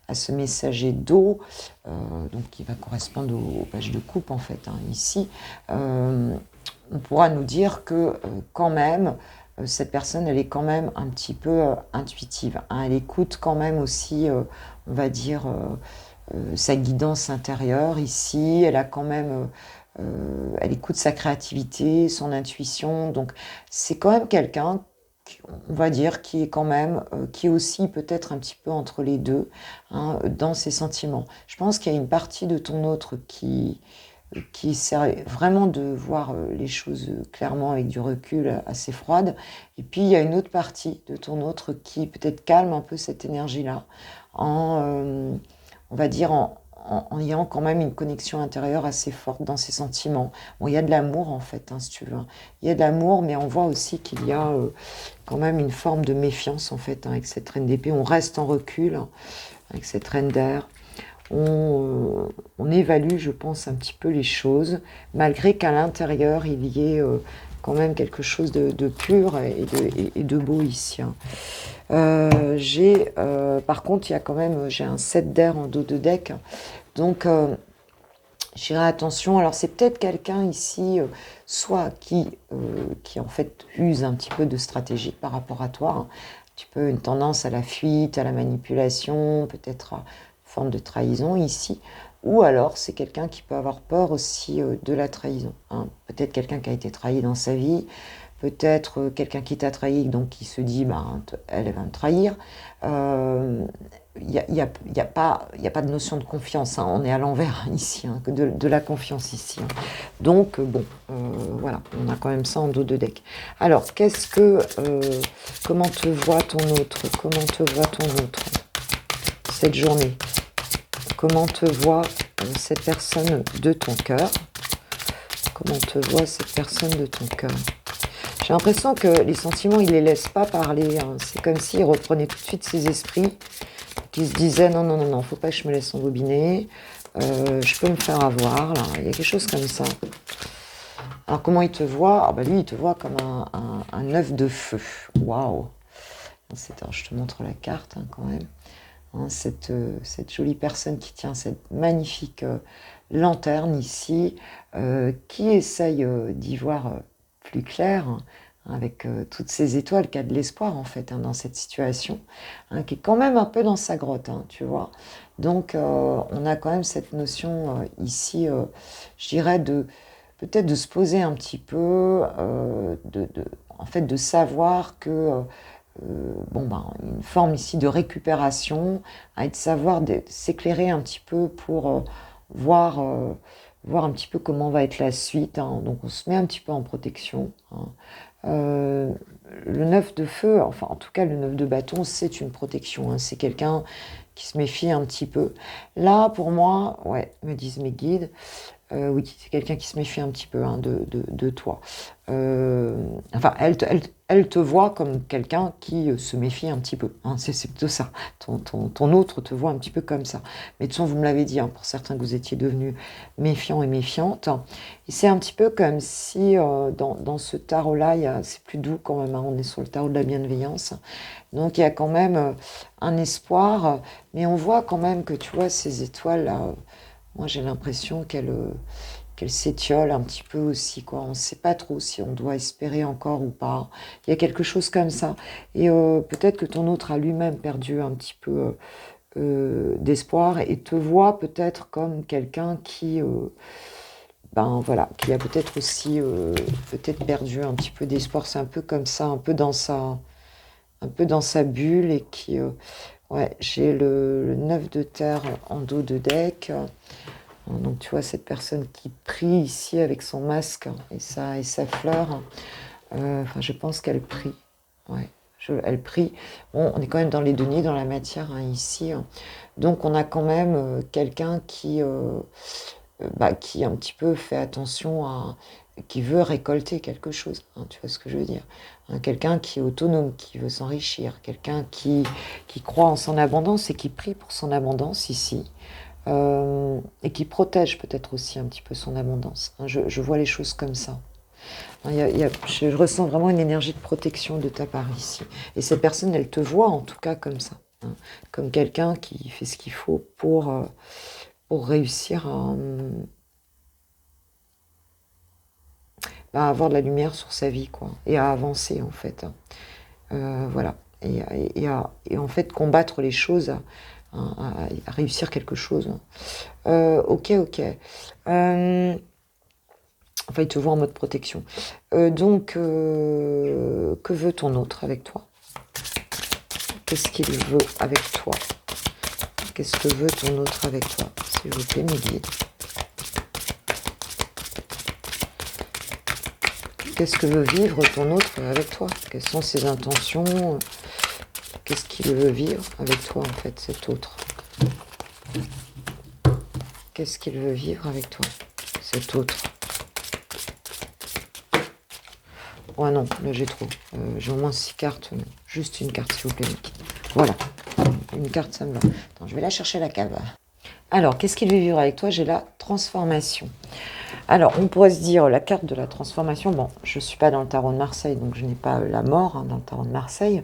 à ce messager d'eau, donc qui va correspondre aux pages de coupe en fait, hein, ici, on pourra nous dire que quand même, cette personne, elle est quand même un petit peu intuitive. Hein, elle écoute quand même aussi, on va dire, sa guidance intérieure ici. Elle a quand même, elle écoute sa créativité, son intuition. Donc, c'est quand même quelqu'un, on va dire, qui est quand même, qui est aussi peut-être un petit peu entre les deux, hein, dans ses sentiments. Je pense qu'il y a une partie de ton autre qui essaie vraiment de voir les choses clairement avec du recul assez froide. Et puis il y a une autre partie de ton autre qui peut-être calme un peu cette énergie-là, on va dire en ayant quand même une connexion intérieure assez forte dans ses sentiments. Bon, il y a de l'amour en fait, hein, si tu veux. Il y a de l'amour, mais on voit aussi qu'il y a quand même une forme de méfiance en fait, hein, avec cette reine d'épée. On reste en recul hein, avec cette reine d'air. On évalue, je pense, un petit peu les choses, malgré qu'à l'intérieur, il y ait quand même quelque chose de pur et de beau ici. Hein. Par contre, il y a quand même, j'ai un 7 d'air en dos de deck, donc j'irai attention. Alors, c'est peut-être quelqu'un ici, soit qui en fait use un petit peu de stratégie par rapport à toi, hein. Un petit peu une tendance à la fuite, à la manipulation, peut-être à forme de trahison ici, ou alors c'est quelqu'un qui peut avoir peur aussi de la trahison. Hein. Peut-être quelqu'un qui a été trahi dans sa vie, peut-être quelqu'un qui t'a trahi, donc qui se dit, bah, elle va me trahir. Il n'y a pas de notion de confiance, hein. On est à l'envers ici, hein, que de la confiance ici. Hein. Donc, bon, voilà, on a quand même ça en dos de deck. Alors, comment te voit ton autre? Comment te voit ton autre cette journée? Comment te voit cette personne de ton cœur? Comment te voit cette personne de ton cœur? J'ai l'impression que les sentiments, il les laisse pas parler. Hein. C'est comme s'il reprenait tout de suite ses esprits, qui se disaient non, non, non, non, faut pas que je me laisse embobiner. Je peux me faire avoir. Là. Il y a quelque chose comme ça. Alors comment il te voit? Ah bah lui, il te voit comme un œuf de feu. Waouh! Je te montre la carte hein, quand même. Hein, cette jolie personne qui tient cette magnifique lanterne ici, qui essaye d'y voir plus clair, hein, avec toutes ces étoiles, qui a de l'espoir en fait hein, dans cette situation, hein, qui est quand même un peu dans sa grotte, hein, tu vois. Donc on a quand même cette notion ici, je dirais, peut-être de se poser un petit peu, en fait de savoir que une forme ici de récupération, et de savoir s'éclairer un petit peu pour voir, voir un petit peu comment va être la suite. Hein. Donc on se met un petit peu en protection. Hein. Le 9 de feu, enfin en tout cas le 9 de bâton, c'est une protection. Hein. C'est quelqu'un qui se méfie un petit peu. Là, pour moi, ouais, me disent mes guides, oui, c'est quelqu'un qui se méfie un petit peu hein, de toi. Enfin, elle te voit comme quelqu'un qui se méfie un petit peu. Hein, c'est plutôt ça. Ton autre te voit un petit peu comme ça. Mais de toute façon, vous me l'avez dit, hein, pour certains que vous étiez devenus méfiants et méfiantes. Et c'est un petit peu comme si dans ce tarot-là, c'est plus doux quand même. Hein, on est sur le tarot de la bienveillance. Donc il y a quand même un espoir. Mais on voit quand même que tu vois ces étoiles-là. Moi, j'ai l'impression qu'elle s'étiole un petit peu aussi, quoi. On ne sait pas trop si on doit espérer encore ou pas. Il y a quelque chose comme ça. Et peut-être que ton autre a lui-même perdu un petit peu d'espoir et te voit peut-être comme quelqu'un qui ben voilà, qui a peut-être aussi peut-être perdu un petit peu d'espoir. C'est un peu comme ça, un peu dans sa bulle et qui... ouais, j'ai le 9 de terre en dos de deck. Donc tu vois cette personne qui prie ici avec son masque et sa fleur. Enfin, je pense qu'elle prie. Ouais, elle prie. Bon, on est quand même dans les deniers, dans la matière hein, ici. Hein. Donc on a quand même quelqu'un qui un petit peu fait attention à, qui veut récolter quelque chose. Hein, tu vois ce que je veux dire? Hein, quelqu'un qui est autonome, qui veut s'enrichir, quelqu'un qui croit en son abondance et qui prie pour son abondance ici. Et qui protège peut-être aussi un petit peu son abondance. Hein, je vois les choses comme ça. Hein, je ressens vraiment une énergie de protection de ta part ici. Et cette personne, elle te voit en tout cas comme ça. Hein, comme quelqu'un qui fait ce qu'il faut pour réussir à avoir de la lumière sur sa vie, quoi. Et à avancer, en fait. Hein. Voilà. Et en fait, combattre les choses, à réussir quelque chose. Ok, ok. Enfin, il te voit en mode protection. Donc, que veut ton autre avec toi? Qu'est-ce qu'il veut avec toi? Qu'est-ce que veut ton autre avec toi? S'il vous plaît, mes guides. Qu'est-ce que veut vivre ton autre avec toi? Quelles sont ses intentions? Qu'est-ce qu'il veut vivre avec toi, en fait, cet autre? Qu'est-ce qu'il veut vivre avec toi, cet autre? Oh non, là j'ai trop. J'ai au moins 6 cartes. Non. Juste une carte, s'il vous plaît. Voilà. Une carte, ça me va. Attends, je vais la chercher à la cave. Alors, qu'est-ce qu'il veut vivre avec toi? J'ai la transformation. Alors, on pourrait se dire, la carte de la transformation, bon, je ne suis pas dans le tarot de Marseille, donc je n'ai pas la mort hein, dans le tarot de Marseille,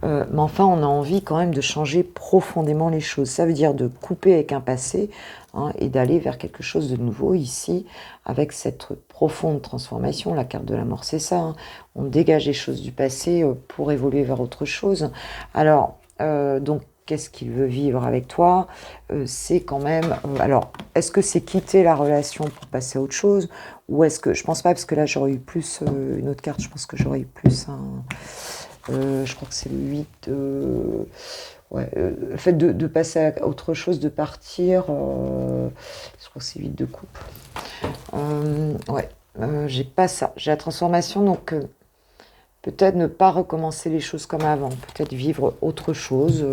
mais enfin, on a envie quand même de changer profondément les choses. Ça veut dire de couper avec un passé hein, et d'aller vers quelque chose de nouveau ici, avec cette profonde transformation. La carte de la mort, c'est ça. Hein. On dégage les choses du passé pour évoluer vers autre chose. Alors, donc, qu'est-ce qu'il veut vivre avec toi? C'est quand même... alors, est-ce que c'est quitter la relation pour passer à autre chose? Ou est-ce que... Je pense pas, parce que là, j'aurais eu plus... une autre carte, je pense que j'aurais eu plus un... je crois que c'est le 8 de... Ouais, le fait de passer à autre chose, de partir... je crois que c'est 8 de coupe. Ouais, j'ai pas ça. J'ai la transformation, donc... peut-être ne pas recommencer les choses comme avant. Peut-être vivre autre chose...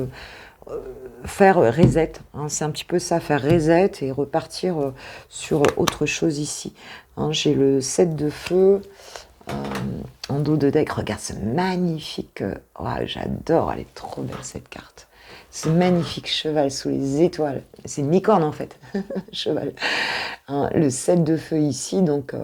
faire reset, hein, c'est un petit peu ça, faire reset et repartir sur autre chose ici. Hein, j'ai le 7 de feu en dos de deck. Regarde ce magnifique, oh, j'adore, elle est trop belle cette carte. Ce magnifique cheval sous les étoiles. C'est une licorne en fait, cheval. Hein, le 7 de feu ici, donc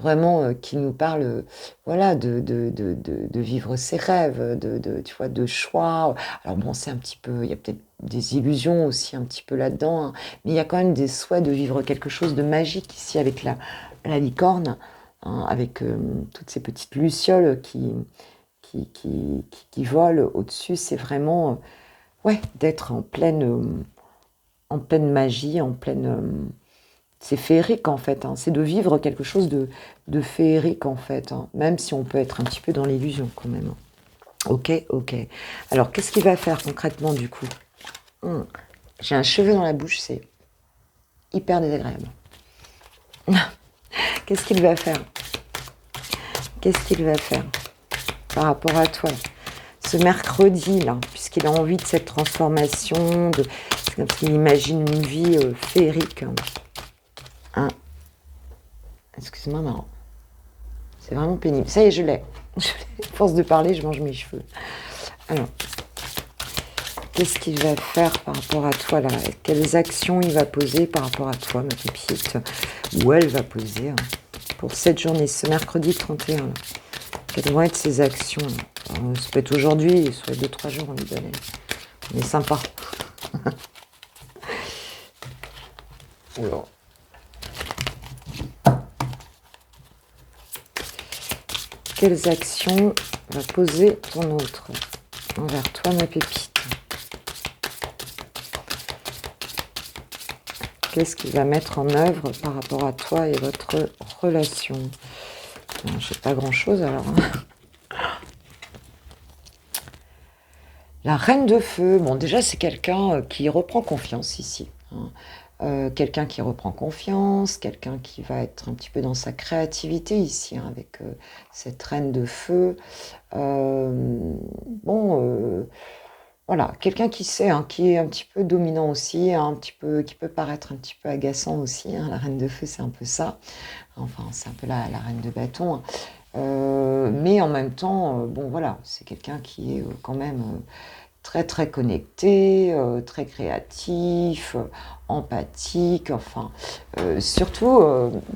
vraiment qui nous parle voilà, de vivre ses rêves, tu vois, de choix. Alors bon, c'est un petit peu, il y a peut-être des illusions aussi un petit peu là-dedans, hein, mais il y a quand même des souhaits de vivre quelque chose de magique ici avec la licorne, hein, avec toutes ces petites lucioles qui volent au-dessus. C'est vraiment... ouais, d'être en pleine magie, en pleine... c'est féerique en fait, hein. C'est de vivre quelque chose de féerique en fait, hein. Même si on peut être un petit peu dans l'illusion quand même. Hein. Ok, ok. Alors, qu'est-ce qu'il va faire concrètement du coup? J'ai un cheveu dans la bouche, c'est hyper désagréable. Qu'est-ce qu'il va faire? Qu'est-ce qu'il va faire par rapport à toi? Ce mercredi, là, puisqu'il a envie de cette transformation, qu'il imagine une vie féerique. Hein. Excuse-moi, marrant. C'est vraiment pénible. Ça y est, je l'ai. À force de parler, je mange mes cheveux. Alors, qu'est-ce qu'il va faire par rapport à toi, là? Quelles actions il va poser par rapport à toi, ma pépite? Ou elle va poser hein, pour cette journée, ce mercredi 31. Là. Quelles vont être ses actions? Ça peut être aujourd'hui, soit 2-3 jours, on lui donne. On est sympa. Alors. Quelles actions va poser ton autre envers toi, ma pépite? qu'est-ce qu'il va mettre en œuvre par rapport à toi et votre relation? J'ai pas grand-chose alors. La reine de feu, bon déjà c'est quelqu'un qui reprend confiance ici. Quelqu'un qui reprend confiance, quelqu'un qui va être un petit peu dans sa créativité ici, avec cette reine de feu. Voilà, quelqu'un qui sait, qui est un petit peu dominant aussi, qui peut paraître un petit peu agaçant aussi. La reine de feu, c'est un peu ça. Enfin, c'est un peu la reine de bâton. Mais en même temps, voilà, c'est quelqu'un qui est quand même très très connecté, très créatif, empathique, enfin, surtout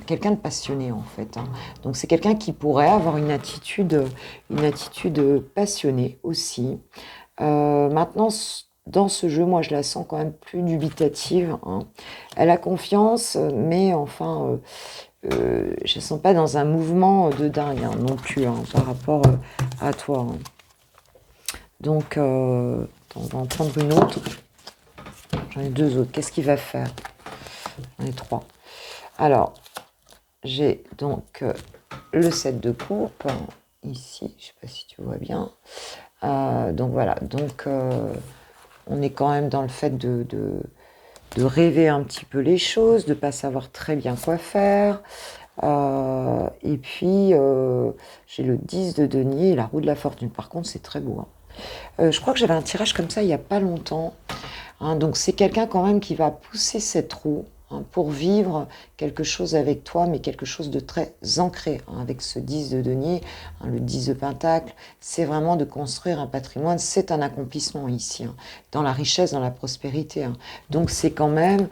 quelqu'un de passionné en fait. Donc c'est quelqu'un qui pourrait avoir une attitude passionnée aussi. Maintenant, dans ce jeu, moi je la sens quand même plus dubitative. Elle a confiance, mais enfin, je ne sens pas dans un mouvement de dingue non plus par rapport à toi. Donc, on va en prendre une autre. J'en ai deux autres. Qu'est-ce qu'il va faire? J'en ai trois. Alors, j'ai donc le 7 de coupe, ici. Je ne sais pas si tu vois bien. Donc voilà. Donc, on est quand même dans le fait de rêver un petit peu les choses, de ne pas savoir très bien quoi faire. Et puis, j'ai le 10 de denier et la roue de la fortune. Par contre, c'est très beau. Je crois que j'avais un tirage comme ça il n'y a pas longtemps. Donc c'est quelqu'un quand même qui va pousser cette roue pour vivre quelque chose avec toi, mais quelque chose de très ancré. Avec ce 10 de denier, le 10 de pentacle, c'est vraiment de construire un patrimoine. C'est un accomplissement ici, dans la richesse, dans la prospérité. Donc c'est quand même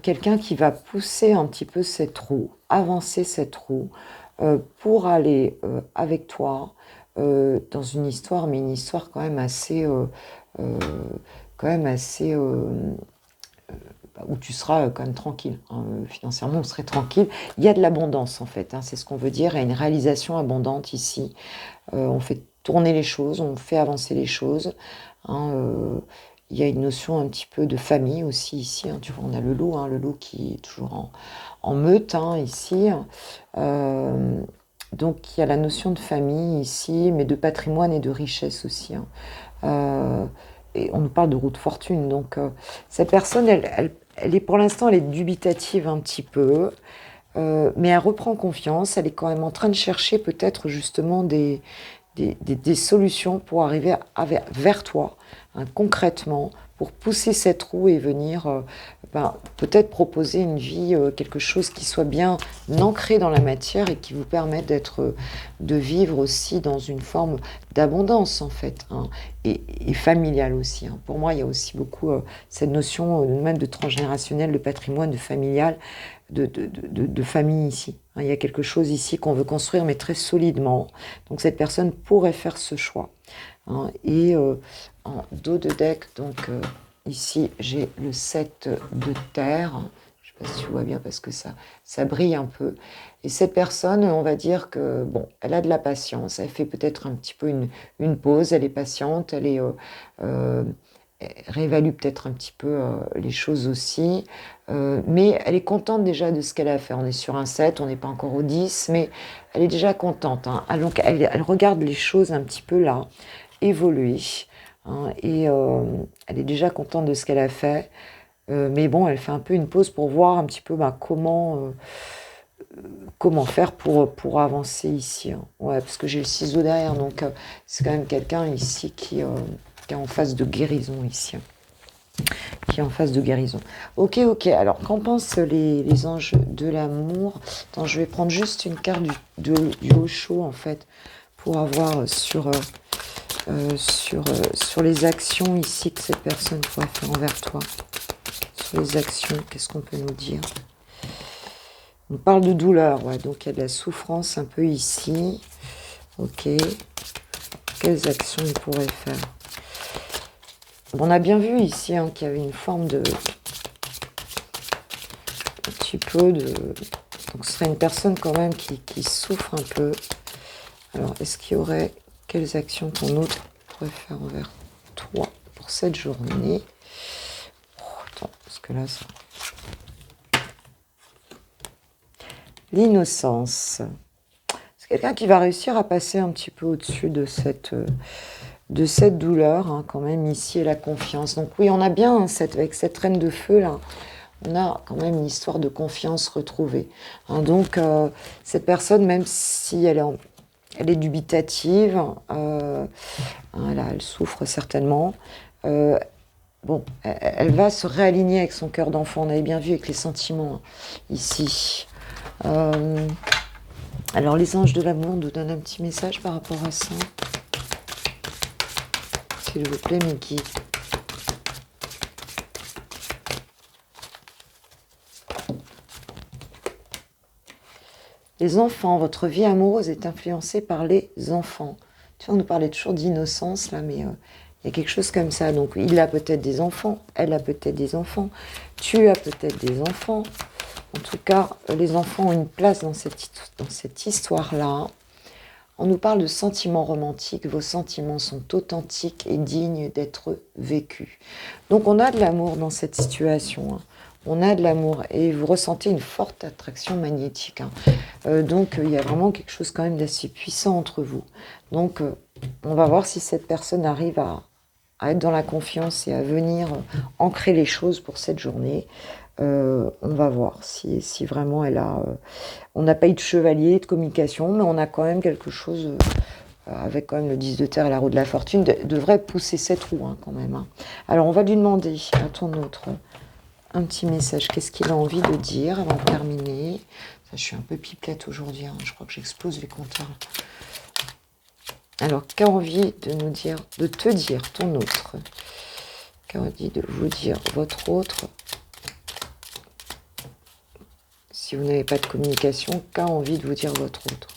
quelqu'un qui va pousser un petit peu cette roue, avancer cette roue, pour aller avec toi, dans une histoire, mais une histoire quand même assez, où tu seras quand même tranquille. Financièrement, on serait tranquille. Il y a de l'abondance en fait, c'est ce qu'on veut dire. Il y a une réalisation abondante ici. On fait tourner les choses, on fait avancer les choses. Il y a une notion un petit peu de famille aussi ici. Tu vois, on a le loup qui est toujours en meute ici. Donc il y a la notion de famille ici, mais de patrimoine et de richesse aussi. Et on nous parle de roue de fortune. Donc cette personne, elle est pour l'instant, elle est dubitative un petit peu, mais elle reprend confiance. Elle est quand même en train de chercher peut-être justement des solutions pour arriver vers toi, concrètement, pour pousser cette roue et venir peut-être proposer une vie, quelque chose qui soit bien ancré dans la matière et qui vous permette de vivre aussi dans une forme d'abondance en fait, et familiale aussi. Pour moi, il y a aussi beaucoup cette notion même de transgénérationnel, de patrimoine, de familial, de famille ici. Il y a quelque chose ici qu'on veut construire, mais très solidement. Donc cette personne pourrait faire ce choix. Et en dos de deck, donc ici j'ai le 7 de terre. Je ne sais pas si tu vois bien parce que ça brille un peu. Et cette personne, on va dire que elle a de la patience. Elle fait peut-être un petit peu une pause. Elle est patiente. Elle réévalue peut-être un petit peu les choses aussi. Mais elle est contente déjà de ce qu'elle a fait. On est sur un 7, on n'est pas encore au 10, mais elle est déjà contente. Donc elle regarde les choses un petit peu là, évoluer. Et elle est déjà contente de ce qu'elle a fait. Mais elle fait un peu une pause pour voir un petit peu comment faire pour avancer ici. Ouais, parce que j'ai le ciseau derrière, donc c'est quand même quelqu'un ici qui est en phase de guérison ici. Qui est en phase de guérison. Ok, alors qu'en pensent les anges de l'amour? Attends, je vais prendre juste une carte du Osho en fait, pour avoir sur les actions ici que cette personne pourrait faire envers toi. Sur les actions, qu'est-ce qu'on peut nous dire? On parle de douleur, ouais, donc il y a de la souffrance un peu ici. Ok. Quelles actions il pourrait faire? On a bien vu ici qu'il y avait une forme de... Un petit peu de... Donc ce serait une personne quand même qui souffre un peu. Alors, est-ce qu'il y aurait... Quelles actions ton autre pourrait faire envers toi pour cette journée? Attends, parce que là, ça... L'innocence. C'est quelqu'un qui va réussir à passer un petit peu au-dessus de cette douleur, hein, quand même, ici, et la confiance. Donc oui, on a bien, hein, avec cette reine de feu, là, on a quand même une histoire de confiance retrouvée. Hein, donc, cette personne, même si elle est dubitative, elle souffre certainement, bon, elle va se réaligner avec son cœur d'enfant. On avait bien vu avec les sentiments, hein, ici. Alors, les anges de l'amour nous donnent un petit message par rapport à ça. S'il vous plaît, mes guides. Les enfants, votre vie amoureuse est influencée par les enfants. Tu vois, on nous parlait toujours d'innocence, là, mais il y a quelque chose comme ça. Donc, il a peut-être des enfants, elle a peut-être des enfants, tu as peut-être des enfants. En tout cas, les enfants ont une place dans cette histoire-là. On nous parle de sentiments romantiques. Vos sentiments sont authentiques et dignes d'être vécus. Donc, on a de l'amour dans cette situation, hein. On a de l'amour et vous ressentez une forte attraction magnétique, hein. Donc, il y a vraiment quelque chose quand même d'assez puissant entre vous. Donc, on va voir si cette personne arrive à être dans la confiance et à venir ancrer les choses pour cette journée. On va voir si vraiment elle a... on n'a pas eu de chevalier, de communication, mais on a quand même quelque chose... avec quand même le 10 de terre et la roue de la fortune, devrait pousser cette roue, hein, quand même, hein. Alors, on va lui demander à ton autre... un petit message, qu'est-ce qu'il a envie de dire avant de terminer. Ça, je suis un peu pipelette aujourd'hui, hein. Je crois que j'explose les compteurs. Alors, qu'a envie de nous dire, de te dire ton autre? Qu'a envie de vous dire votre autre? Si vous n'avez pas de communication, qu'a envie de vous dire votre autre?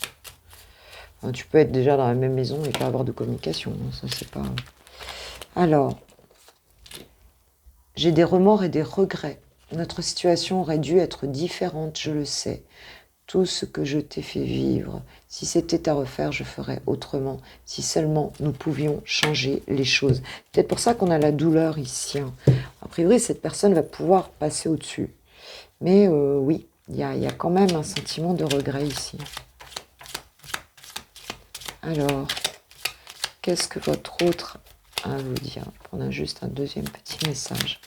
Enfin, tu peux être déjà dans la même maison et pas avoir de communication, hein. Ça, c'est pas... Alors, j'ai des remords et des regrets. Notre situation aurait dû être différente, je le sais. Tout ce que je t'ai fait vivre, si c'était à refaire, je ferais autrement. Si seulement nous pouvions changer les choses. C'est peut-être pour ça qu'on a la douleur ici, hein. A priori, cette personne va pouvoir passer au-dessus. Mais oui, il y a quand même un sentiment de regret ici. Alors, qu'est-ce que votre autre a à vous dire? On a juste un deuxième petit message.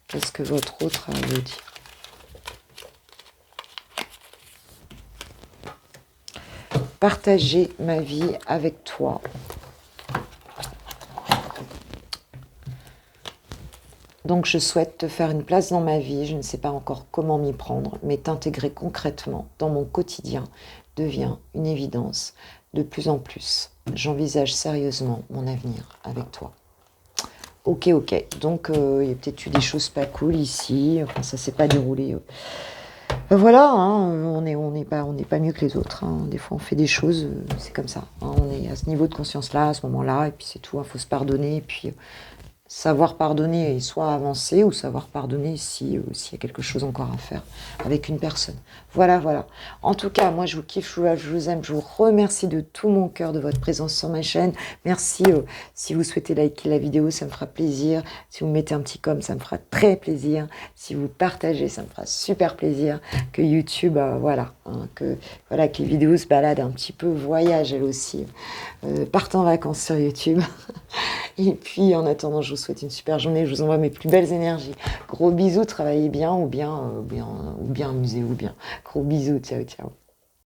Qu'est-ce que votre autre a à vous dire? Partager ma vie avec toi. Donc je souhaite te faire une place dans ma vie, je ne sais pas encore comment m'y prendre, mais t'intégrer concrètement dans mon quotidien devient une évidence de plus en plus. J'envisage sérieusement mon avenir avec toi. Ok, donc il y a peut-être eu des choses pas cool ici, enfin ça s'est pas déroulé... Voilà, hein, on n'est pas mieux que les autres, hein. Des fois, on fait des choses, c'est comme ça, hein. On est à ce niveau de conscience-là, à ce moment-là, et puis c'est tout. Il faut se pardonner, et puis savoir pardonner et soit avancer, ou savoir pardonner s'il y a quelque chose encore à faire avec une personne. Voilà. En tout cas, moi, je vous kiffe, je vous aime, je vous remercie de tout mon cœur de votre présence sur ma chaîne. Merci, si vous souhaitez liker la vidéo, ça me fera plaisir. Si vous mettez un petit comme, ça me fera très plaisir. Si vous partagez, ça me fera super plaisir. Que YouTube, que les vidéos se baladent un petit peu, voyagent elles aussi, partent en vacances sur YouTube. Et puis, en attendant, je vous souhaite une super journée. Je vous envoie mes plus belles énergies. Gros bisous, travaillez bien ou bien amusez-vous bien. Gros bisous, ciao.